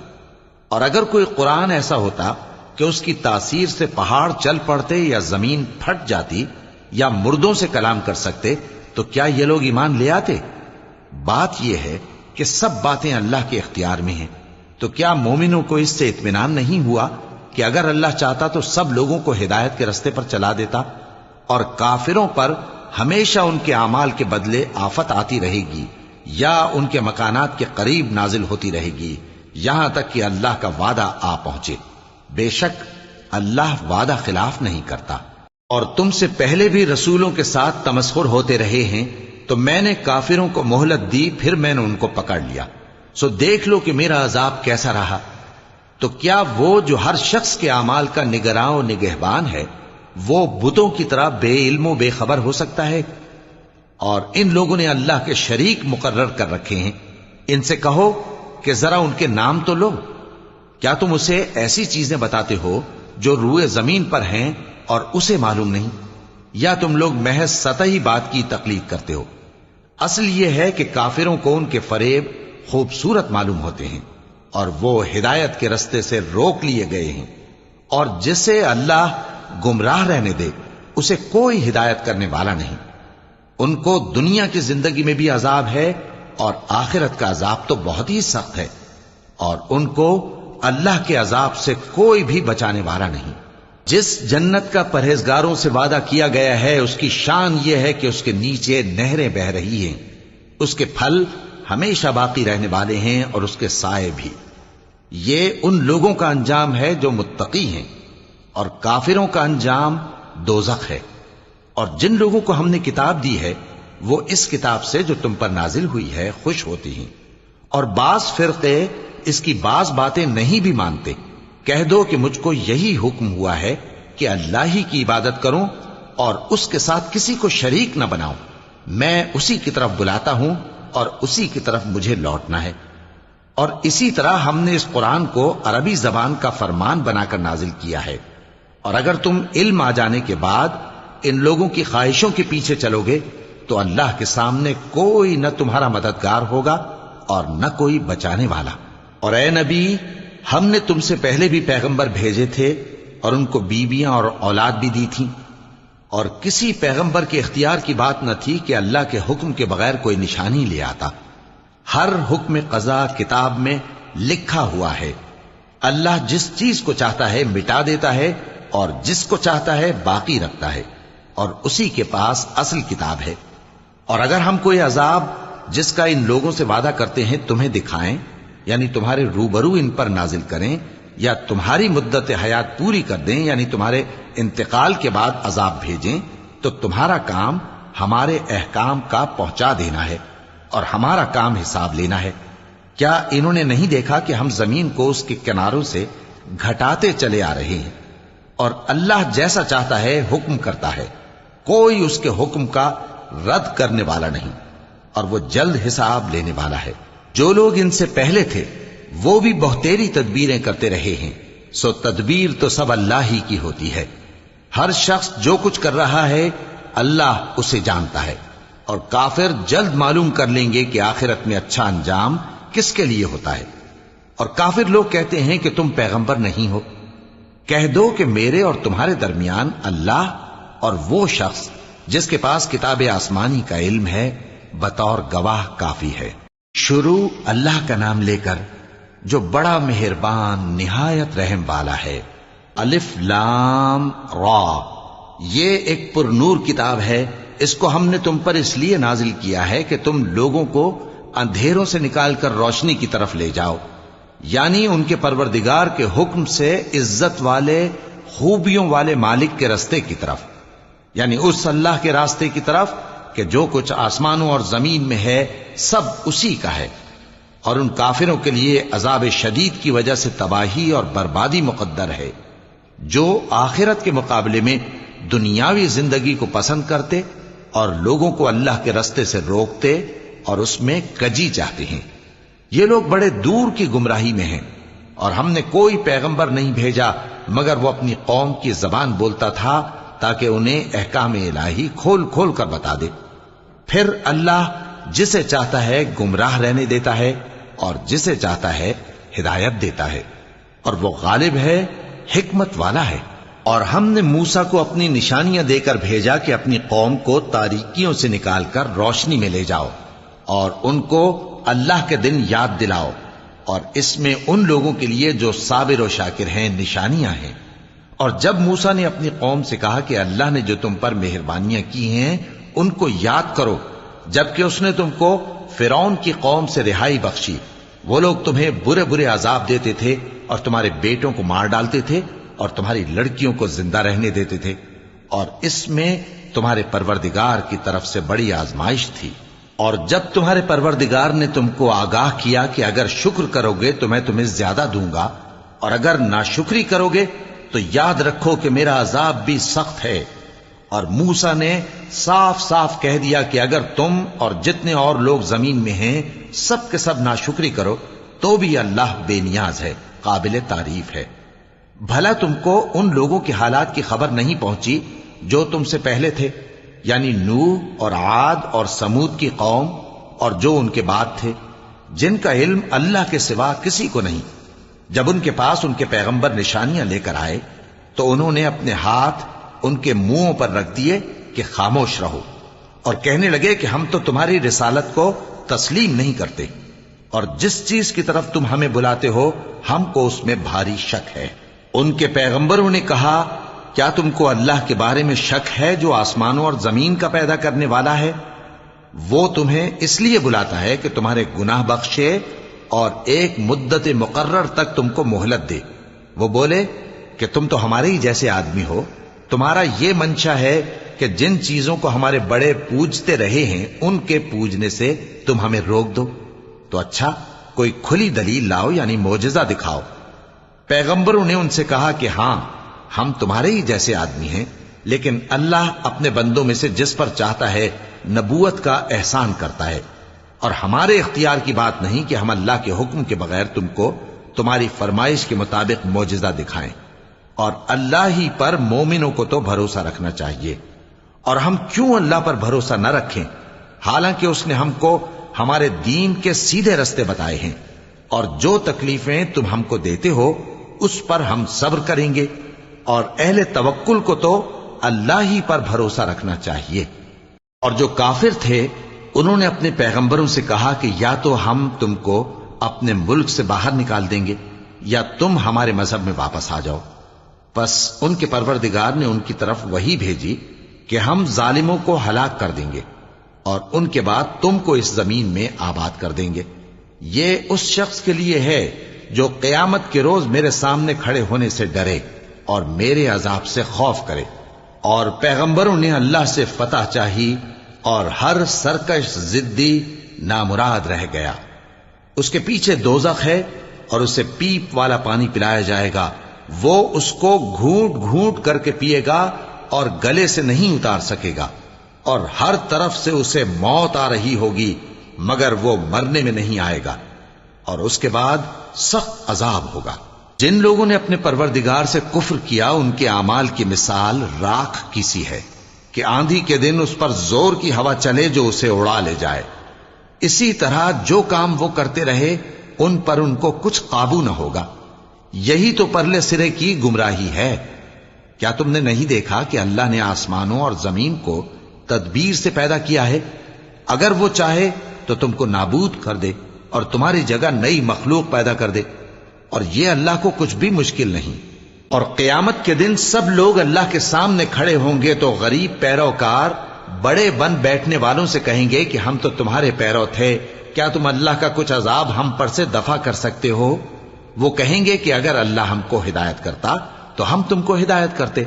اور اگر کوئی قرآن ایسا ہوتا کہ اس کی تاثیر سے پہاڑ چل پڑتے یا زمین پھٹ جاتی یا مردوں سے کلام کر سکتے تو کیا یہ لوگ ایمان لے آتے؟ بات یہ ہے کہ سب باتیں اللہ کے اختیار میں ہیں، تو کیا مومنوں کو اس سے اطمینان نہیں ہوا کہ اگر اللہ چاہتا تو سب لوگوں کو ہدایت کے رستے پر چلا دیتا؟ اور کافروں پر ہمیشہ ان کے اعمال کے بدلے آفت آتی رہے گی یا ان کے مکانات کے قریب نازل ہوتی رہے گی یہاں تک کہ اللہ کا وعدہ آ پہنچے۔ بے شک اللہ وعدہ خلاف نہیں کرتا۔ اور تم سے پہلے بھی رسولوں کے ساتھ تمسخر ہوتے رہے ہیں، تو میں نے کافروں کو مہلت دی، پھر میں نے ان کو پکڑ لیا، سو دیکھ لو کہ میرا عذاب کیسا رہا۔ تو کیا وہ جو ہر شخص کے اعمال کا نگراں و نگہبان ہے وہ بتوں کی طرح بے علم و بے خبر ہو سکتا ہے؟ اور ان لوگوں نے اللہ کے شریک مقرر کر رکھے ہیں۔ ان سے کہو کہ ذرا ان کے نام تو لو۔ کیا تم اسے ایسی چیزیں بتاتے ہو جو روئے زمین پر ہیں اور اسے معلوم نہیں، یا تم لوگ محض سطحی بات کی تقلید کرتے ہو؟ اصل یہ ہے کہ کافروں کو ان کے فریب خوبصورت معلوم ہوتے ہیں اور وہ ہدایت کے رستے سے روک لیے گئے ہیں، اور جسے اللہ گمراہ رہنے دے اسے کوئی ہدایت کرنے والا نہیں۔ ان کو دنیا کی زندگی میں بھی عذاب ہے اور آخرت کا عذاب تو بہت ہی سخت ہے، اور ان کو اللہ کے عذاب سے کوئی بھی بچانے والا نہیں۔ جس جنت کا پرہیزگاروں سے وعدہ کیا گیا ہے اس کی شان یہ ہے کہ اس کے نیچے نہریں بہ رہی ہیں، اس کے پھل ہمیشہ باقی رہنے والے ہیں اور اس کے سائے بھی۔ یہ ان لوگوں کا انجام ہے جو متقی ہیں، اور کافروں کا انجام دوزخ ہے۔ اور جن لوگوں کو ہم نے کتاب دی ہے وہ اس کتاب سے جو تم پر نازل ہوئی ہے خوش ہوتی ہیں، اور بعض فرقے اس کی بعض باتیں نہیں بھی مانتے۔ کہہ دو کہ مجھ کو یہی حکم ہوا ہے کہ اللہ ہی کی عبادت کروں اور اس کے ساتھ کسی کو شریک نہ بناؤں، میں اسی کی طرف بلاتا ہوں اور اسی کی طرف مجھے لوٹنا ہے۔ اور اسی طرح ہم نے اس قرآن کو عربی زبان کا فرمان بنا کر نازل کیا ہے، اور اگر تم علم آ جانے کے بعد ان لوگوں کی خواہشوں کے پیچھے چلو گے تو اللہ کے سامنے کوئی نہ تمہارا مددگار ہوگا اور نہ کوئی بچانے والا۔ اور اے نبی ہم نے تم سے پہلے بھی پیغمبر بھیجے تھے اور ان کو بیویاں اور اولاد بھی دی تھی، اور کسی پیغمبر کے اختیار کی بات نہ تھی کہ اللہ کے حکم کے بغیر کوئی نشانی لے آتا۔ ہر حکم قضا کتاب میں لکھا ہوا ہے۔ اللہ جس چیز کو چاہتا ہے مٹا دیتا ہے اور جس کو چاہتا ہے باقی رکھتا ہے، اور اسی کے پاس اصل کتاب ہے۔ اور اگر ہم کوئی عذاب جس کا ان لوگوں سے وعدہ کرتے ہیں تمہیں دکھائیں، یعنی تمہارے روبرو ان پر نازل کریں، یا تمہاری مدت حیات پوری کر دیں، یعنی تمہارے انتقال کے بعد عذاب بھیجیں، تو تمہارا کام ہمارے احکام کا پہنچا دینا ہے اور ہمارا کام حساب لینا ہے۔ کیا انہوں نے نہیں دیکھا کہ ہم زمین کو اس کے کناروں سے گھٹاتے چلے آ رہے ہیں، اور اللہ جیسا چاہتا ہے حکم کرتا ہے، کوئی اس کے حکم کا رد کرنے والا نہیں، اور وہ جلد حساب لینے والا ہے۔ جو لوگ ان سے پہلے تھے وہ بھی بہتیری تدبیریں کرتے رہے ہیں، سو تدبیر تو سب اللہ ہی کی ہوتی ہے۔ ہر شخص جو کچھ کر رہا ہے اللہ اسے جانتا ہے، اور کافر جلد معلوم کر لیں گے کہ آخرت میں اچھا انجام کس کے لیے ہوتا ہے۔ اور کافر لوگ کہتے ہیں کہ تم پیغمبر نہیں ہو، کہہ دو کہ میرے اور تمہارے درمیان اللہ اور وہ شخص جس کے پاس کتاب آسمانی کا علم ہے بطور گواہ کافی ہے۔ شروع اللہ کا نام لے کر جو بڑا مہربان نہایت رحم والا ہے۔ الف لام را، یہ ایک پر نور کتاب ہے، اس کو ہم نے تم پر اس لیے نازل کیا ہے کہ تم لوگوں کو اندھیروں سے نکال کر روشنی کی طرف لے جاؤ، یعنی ان کے پروردگار کے حکم سے عزت والے خوبیوں والے مالک کے راستے کی طرف، یعنی اس اللہ کے راستے کی طرف کہ جو کچھ آسمانوں اور زمین میں ہے سب اسی کا ہے۔ اور ان کافروں کے لیے عذاب شدید کی وجہ سے تباہی اور بربادی مقدر ہے، جو آخرت کے مقابلے میں دنیاوی زندگی کو پسند کرتے اور لوگوں کو اللہ کے راستے سے روکتے اور اس میں کجی چاہتے ہیں۔ یہ لوگ بڑے دور کی گمراہی میں ہیں، اور ہم نے کوئی پیغمبر نہیں بھیجا مگر وہ اپنی قوم کی زبان بولتا تھا تاکہ انہیں احکام الہی کھول کھول کر بتا دے۔ پھر اللہ جسے چاہتا ہے گمراہ رہنے دیتا ہے اور جسے چاہتا ہے ہدایت دیتا ہے، اور وہ غالب ہے، حکمت والا ہے۔ اور ہم نے موسیٰ کو اپنی نشانیاں دے کر بھیجا کہ اپنی قوم کو تاریکیوں سے نکال کر روشنی میں لے جاؤ، اور ان کو اللہ کے دن یاد دلاؤ، اور اس میں ان لوگوں کے لیے جو صابر و شاکر ہیں نشانیاں ہیں۔ اور جب موسیٰ نے اپنی قوم سے کہا کہ اللہ نے جو تم پر مہربانیاں کی ہیں ان کو یاد کرو، جبکہ اس نے تم کو فرعون کی قوم سے رہائی بخشی، وہ لوگ تمہیں برے برے عذاب دیتے تھے اور تمہارے بیٹوں کو مار ڈالتے تھے اور تمہاری لڑکیوں کو زندہ رہنے دیتے تھے، اور اس میں تمہارے پروردگار کی طرف سے بڑی آزمائش تھی۔ اور جب تمہارے پروردگار نے تم کو آگاہ کیا کہ اگر شکر کرو گے تو میں تمہیں زیادہ دوں گا، اور اگر ناشکری کرو گے تو یاد رکھو کہ میرا عذاب بھی سخت ہے۔ اور موسیٰ نے صاف صاف کہہ دیا کہ اگر تم اور جتنے اور لوگ زمین میں ہیں سب کے سب ناشکری کرو تو بھی اللہ بے نیاز ہے، قابل تعریف ہے۔ بھلا تم کو ان لوگوں کے حالات کی خبر نہیں پہنچی جو تم سے پہلے تھے، یعنی نوح اور عاد اور سمود کی قوم اور جو ان کے بعد تھے، جن کا علم اللہ کے سوا کسی کو نہیں۔ جب ان کے پاس ان کے پیغمبر نشانیاں لے کر آئے تو انہوں نے اپنے ہاتھ ان کے منہوں پر رکھ دیے کہ خاموش رہو، اور کہنے لگے کہ ہم تو تمہاری رسالت کو تسلیم نہیں کرتے، اور جس چیز کی طرف تم ہمیں بلاتے ہو ہم کو اس میں بھاری شک ہے۔ ان کے پیغمبروں نے کہا کیا تم کو اللہ کے بارے میں شک ہے جو آسمانوں اور زمین کا پیدا کرنے والا ہے؟ وہ تمہیں اس لیے بلاتا ہے کہ تمہارے گناہ بخشے اور ایک مدت مقرر تک تم کو مہلت دے۔ وہ بولے کہ تم تو ہمارے ہی جیسے آدمی ہو، تمہارا یہ منشا ہے کہ جن چیزوں کو ہمارے بڑے پوجتے رہے ہیں ان کے پوجنے سے تم ہمیں روک دو، تو اچھا کوئی کھلی دلیل لاؤ، یعنی معجزہ دکھاؤ۔ پیغمبروں نے ان سے کہا کہ ہاں ہم تمہارے ہی جیسے آدمی ہیں، لیکن اللہ اپنے بندوں میں سے جس پر چاہتا ہے نبوت کا احسان کرتا ہے، اور ہمارے اختیار کی بات نہیں کہ ہم اللہ کے حکم کے بغیر تم کو تمہاری فرمائش کے مطابق معجزہ دکھائیں۔ اور اللہ ہی پر مومنوں کو تو بھروسہ رکھنا چاہیے، اور ہم کیوں اللہ پر بھروسہ نہ رکھیں حالانکہ اس نے ہم کو ہمارے دین کے سیدھے رستے بتائے ہیں، اور جو تکلیفیں تم ہم کو دیتے ہو اس پر ہم صبر کریں گے، اور اہل توکل کو تو اللہ ہی پر بھروسہ رکھنا چاہیے۔ اور جو کافر تھے انہوں نے اپنے پیغمبروں سے کہا کہ یا تو ہم تم کو اپنے ملک سے باہر نکال دیں گے یا تم ہمارے مذہب میں واپس آ جاؤ۔ پس ان کے پروردگار نے ان کی طرف وحی بھیجی کہ ہم ظالموں کو ہلاک کر دیں گے اور ان کے بعد تم کو اس زمین میں آباد کر دیں گے۔ یہ اس شخص کے لیے ہے جو قیامت کے روز میرے سامنے کھڑے ہونے سے ڈرے اور میرے عذاب سے خوف کرے۔ اور پیغمبروں نے اللہ سے فتح چاہی اور ہر سرکش ضدی نامراد رہ گیا۔ اس کے پیچھے دوزخ ہے اور اسے پیپ والا پانی پلایا جائے گا وہ اس کو گھونٹ گھونٹ کر کے پیے گا اور گلے سے نہیں اتار سکے گا، اور ہر طرف سے اسے موت آ رہی ہوگی مگر وہ مرنے میں نہیں آئے گا، اور اس کے بعد سخت عذاب ہوگا۔ جن لوگوں نے اپنے پروردگار سے کفر کیا ان کے اعمال کی مثال راکھ کی سی ہے کہ آندھی کے دن اس پر زور کی ہوا چلے جو اسے اڑا لے جائے۔ اسی طرح جو کام وہ کرتے رہے ان پر ان کو کچھ قابو نہ ہوگا۔ یہی تو پرلے سرے کی گمراہی ہے۔ کیا تم نے نہیں دیکھا کہ اللہ نے آسمانوں اور زمین کو تدبیر سے پیدا کیا ہے؟ اگر وہ چاہے تو تم کو نابود کر دے اور تمہاری جگہ نئی مخلوق پیدا کر دے، اور یہ اللہ کو کچھ بھی مشکل نہیں۔ اور قیامت کے دن سب لوگ اللہ کے سامنے کھڑے ہوں گے تو غریب پیروکار بڑے بن بیٹھنے والوں سے کہیں گے کہ ہم تو تمہارے پیرو تھے، کیا تم اللہ کا کچھ عذاب ہم پر سے دفع کر سکتے ہو؟ وہ کہیں گے کہ اگر اللہ ہم کو ہدایت کرتا تو ہم تم کو ہدایت کرتے۔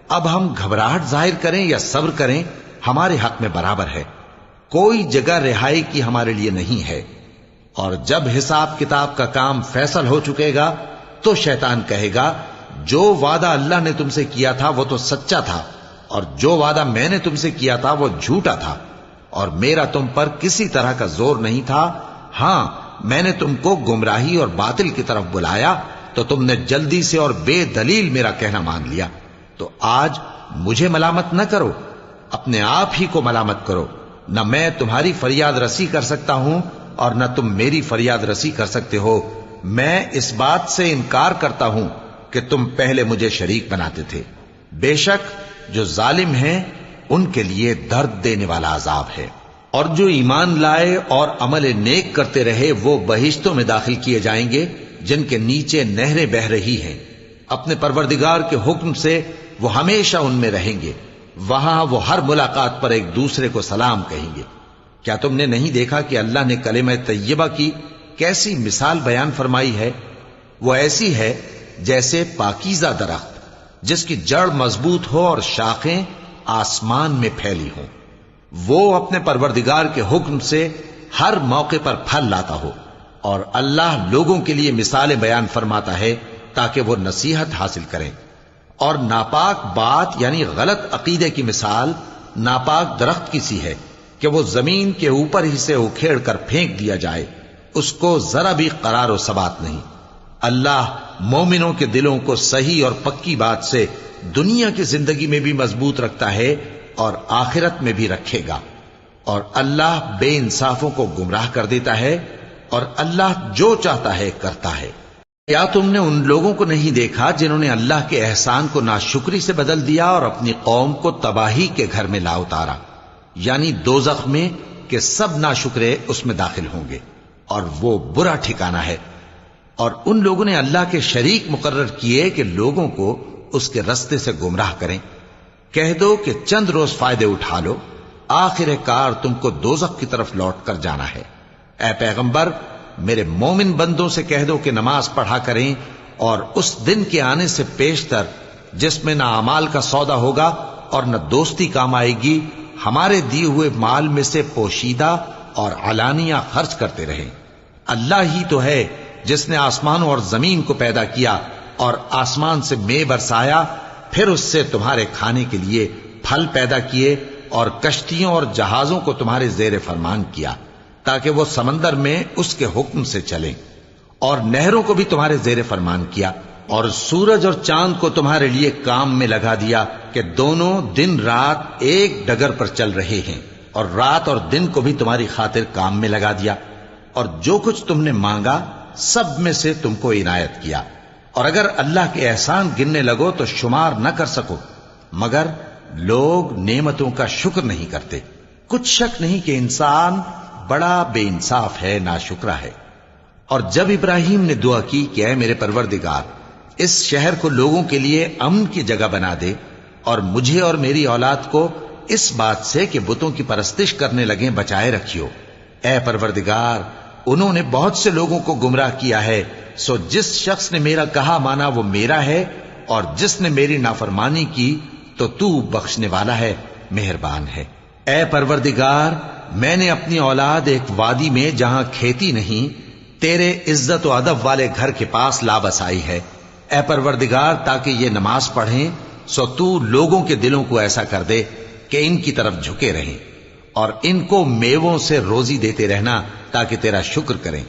اب ہم گھبراہٹ ظاہر کریں یا صبر کریں ہمارے حق میں برابر ہے، کوئی جگہ رہائی کی ہمارے لیے نہیں ہے۔ اور جب حساب کتاب کا کام فیصل ہو چکے گا تو شیطان کہے گا جو وعدہ اللہ نے تم سے کیا تھا وہ تو سچا تھا، اور جو وعدہ میں نے تم سے کیا تھا وہ جھوٹا تھا، اور میرا تم پر کسی طرح کا زور نہیں تھا۔ ہاں، میں نے تم کو گمراہی اور باطل کی طرف بلایا تو تم نے جلدی سے اور بے دلیل میرا کہنا مان لیا۔ تو آج مجھے ملامت نہ کرو، اپنے آپ ہی کو ملامت کرو۔ نہ میں تمہاری فریاد رسی کر سکتا ہوں اور نہ تم میری فریاد رسی کر سکتے ہو۔ میں اس بات سے انکار کرتا ہوں کہ تم پہلے مجھے شریک بناتے تھے۔ بے شک جو ظالم ہیں ان کے لیے درد دینے والا عذاب ہے۔ اور جو ایمان لائے اور عمل نیک کرتے رہے وہ بہشتوں میں داخل کیے جائیں گے جن کے نیچے نہریں بہہ رہی ہیں۔ اپنے پروردگار کے حکم سے وہ ہمیشہ ان میں رہیں گے، وہاں وہ ہر ملاقات پر ایک دوسرے کو سلام کہیں گے۔ کیا تم نے نہیں دیکھا کہ اللہ نے کلمہ طیبہ کی کیسی مثال بیان فرمائی ہے؟ وہ ایسی ہے جیسے پاکیزہ درخت جس کی جڑ مضبوط ہو اور شاخیں آسمان میں پھیلی ہوں۔ وہ اپنے پروردگار کے حکم سے ہر موقع پر پھل لاتا ہو، اور اللہ لوگوں کے لیے مثالیں بیان فرماتا ہے تاکہ وہ نصیحت حاصل کریں۔ اور ناپاک بات یعنی غلط عقیدے کی مثال ناپاک درخت کی سی ہے کہ وہ زمین کے اوپر ہی سے اکھیڑ کر پھینک دیا جائے، اس کو ذرا بھی قرار و ثبات نہیں۔ اللہ مومنوں کے دلوں کو صحیح اور پکی بات سے دنیا کی زندگی میں بھی مضبوط رکھتا ہے اور آخرت میں بھی رکھے گا، اور اللہ بے انصافوں کو گمراہ کر دیتا ہے، اور اللہ جو چاہتا ہے کرتا ہے۔ کیا تم نے ان لوگوں کو نہیں دیکھا جنہوں نے اللہ کے احسان کو ناشکری سے بدل دیا اور اپنی قوم کو تباہی کے گھر میں لا اتارا، یعنی دوزخ میں کہ سب ناشکرے اس میں داخل ہوں گے، اور وہ برا ٹھکانہ ہے۔ اور ان لوگوں نے اللہ کے شریک مقرر کیے کہ لوگوں کو اس کے رستے سے گمراہ کریں۔ کہہ دو کہ چند روز فائدے اٹھا لو، آخر کار تم کو دوزخ کی طرف لوٹ کر جانا ہے۔ اے پیغمبر، میرے مومن بندوں سے کہہ دو کہ نماز پڑھا کریں، اور اس دن کے آنے سے پیشتر جس میں نہ اعمال کا سودا ہوگا اور نہ دوستی کام آئے گی، ہمارے دیے ہوئے مال میں سے پوشیدہ اور علانیہ خرچ کرتے رہیں۔ اللہ ہی تو ہے جس نے آسمانوں اور زمین کو پیدا کیا اور آسمان سے مے برسایا، پھر اس سے تمہارے کھانے کے لیے پھل پیدا کیے اور کشتیوں اور جہازوں کو تمہارے زیر فرمان کیا تاکہ وہ سمندر میں اس کے حکم سے چلیں، اور نہروں کو بھی تمہارے زیر فرمان کیا، اور سورج اور چاند کو تمہارے لیے کام میں لگا دیا کہ دونوں دن رات ایک ڈگر پر چل رہے ہیں، اور رات اور دن کو بھی تمہاری خاطر کام میں لگا دیا، اور جو کچھ تم نے مانگا سب میں سے تم کو عنایت کیا۔ اور اگر اللہ کے احسان گننے لگو تو شمار نہ کر سکو، مگر لوگ نعمتوں کا شکر نہیں کرتے۔ کچھ شک نہیں کہ انسان بڑا بے انصاف ہے، ناشکرا ہے۔ اور جب ابراہیم نے دعا کی کہ اے میرے پروردگار، اس شہر کو لوگوں کے لیے امن کی جگہ بنا دے، اور مجھے اور میری اولاد کو اس بات سے کہ بتوں کی پرستش کرنے لگیں بچائے رکھیو۔ اے پروردگار، انہوں نے بہت سے لوگوں کو گمراہ کیا ہے، سو جس شخص نے میرا کہا مانا وہ میرا ہے، اور جس نے میری نافرمانی کی تو تو بخشنے والا ہے، مہربان ہے۔ اے پروردگار، میں نے اپنی اولاد ایک وادی میں جہاں کھیتی نہیں، تیرے عزت و ادب والے گھر کے پاس لا بسائی ہے، اے پروردگار تاکہ یہ نماز پڑھیں سو تو لوگوں کے دلوں کو ایسا کر دے کہ ان کی طرف جھکے رہیں اور ان کو میووں سے روزی دیتے رہنا تاکہ تیرا شکر کریں۔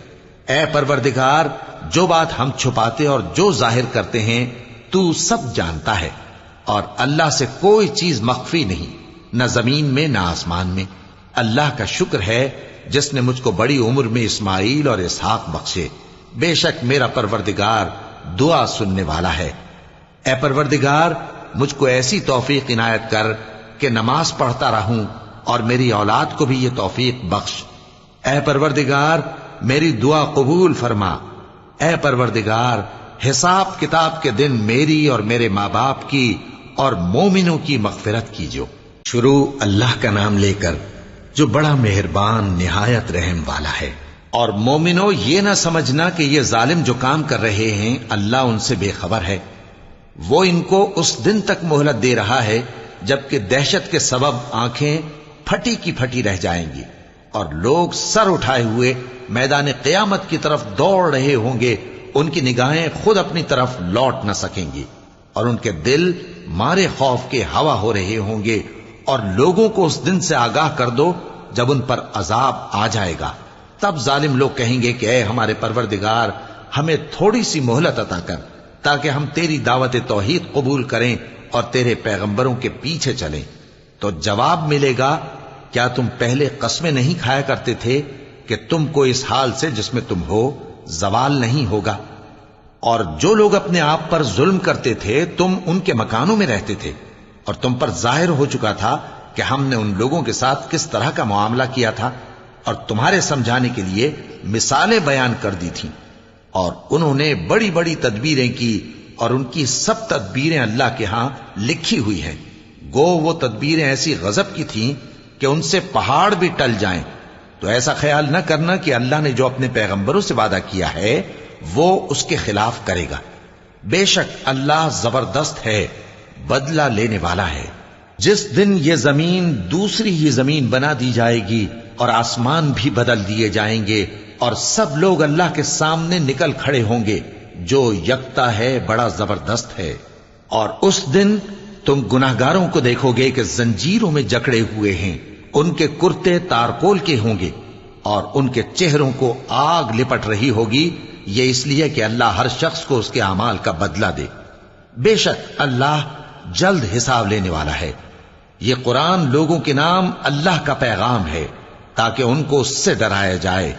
اے پروردگار جو بات ہم چھپاتے اور جو ظاہر کرتے ہیں تو سب جانتا ہے، اور اللہ سے کوئی چیز مخفی نہیں، نہ زمین میں نہ آسمان میں۔ اللہ کا شکر ہے جس نے مجھ کو بڑی عمر میں اسماعیل اور اسحاق بخشے، بے شک میرا پروردگار دعا سننے والا ہے۔ اے پروردگار مجھ کو ایسی توفیق عنایت کر کہ نماز پڑھتا رہوں اور میری اولاد کو بھی یہ توفیق بخش۔ اے پروردگار میری دعا قبول فرما۔ اے پروردگار حساب کتاب کے دن میری اور میرے ماں باپ کی اور مومنوں کی مغفرت کیجو۔ شروع اللہ کا نام لے کر جو بڑا مہربان نہایت رحم والا ہے۔ اور مومنوں یہ نہ سمجھنا کہ یہ ظالم جو کام کر رہے ہیں اللہ ان سے بے خبر ہے، وہ ان کو اس دن تک مہلت دے رہا ہے جبکہ دہشت کے سبب آنکھیں پھٹی کی پھٹی رہ جائیں گی اور لوگ سر اٹھائے ہوئے میدان قیامت کی طرف دوڑ رہے ہوں گے، ان کی نگاہیں خود اپنی طرف لوٹ نہ سکیں گی اور ان کے دل مارے خوف کے ہوا ہو رہے ہوں گے۔ اور لوگوں کو اس دن سے آگاہ کر دو جب ان پر عذاب آ جائے گا، تب ظالم لوگ کہیں گے کہ اے ہمارے پروردگار ہمیں تھوڑی سی مہلت عطا کر تاکہ ہم تیری دعوت توحید قبول کریں اور تیرے پیغمبروں کے پیچھے چلیں۔ تو جواب ملے گا کیا تم پہلے قسمیں نہیں کھایا کرتے تھے کہ تم کو اس حال سے جس میں تم ہو زوال نہیں ہوگا؟ اور جو لوگ اپنے آپ پر ظلم کرتے تھے تم ان کے مکانوں میں رہتے تھے، اور تم پر ظاہر ہو چکا تھا کہ ہم نے ان لوگوں کے ساتھ کس طرح کا معاملہ کیا تھا، اور تمہارے سمجھانے کے لیے مثالیں بیان کر دی تھیں۔ اور انہوں نے بڑی بڑی تدبیریں کی اور ان کی سب تدبیریں اللہ کے ہاں لکھی ہوئی ہیں۔ گو وہ تدبیریں ایسی غضب کی تھیں کہ ان سے پہاڑ بھی ٹل جائیں۔ تو ایسا خیال نہ کرنا کہ اللہ نے جو اپنے پیغمبروں سے وعدہ کیا ہے وہ اس کے خلاف کرے گا۔ بے شک اللہ زبردست ہے، بدلہ لینے والا ہے۔ جس دن یہ زمین دوسری ہی زمین بنا دی جائے گی اور آسمان بھی بدل دیے جائیں گے اور سب لوگ اللہ کے سامنے نکل کھڑے ہوں گے جو یکتا ہے بڑا زبردست ہے۔ اور اس دن تم گناہگاروں کو دیکھو گے کہ زنجیروں میں جکڑے ہوئے ہیں، ان کے کرتے تارکول کے ہوں گے اور ان کے چہروں کو آگ لپٹ رہی ہوگی، یہ اس لیے کہ اللہ ہر شخص کو اس کے اعمال کا بدلہ دے۔ بے شک اللہ جلد حساب لینے والا ہے۔ یہ قرآن لوگوں کے نام اللہ کا پیغام ہے تاکہ ان کو اس سے ڈرایا جائے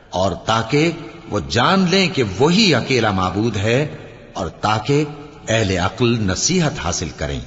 اور تاکہ وہ جان لیں کہ وہی اکیلا معبود ہے اور تاکہ اہل عقل نصیحت حاصل کریں۔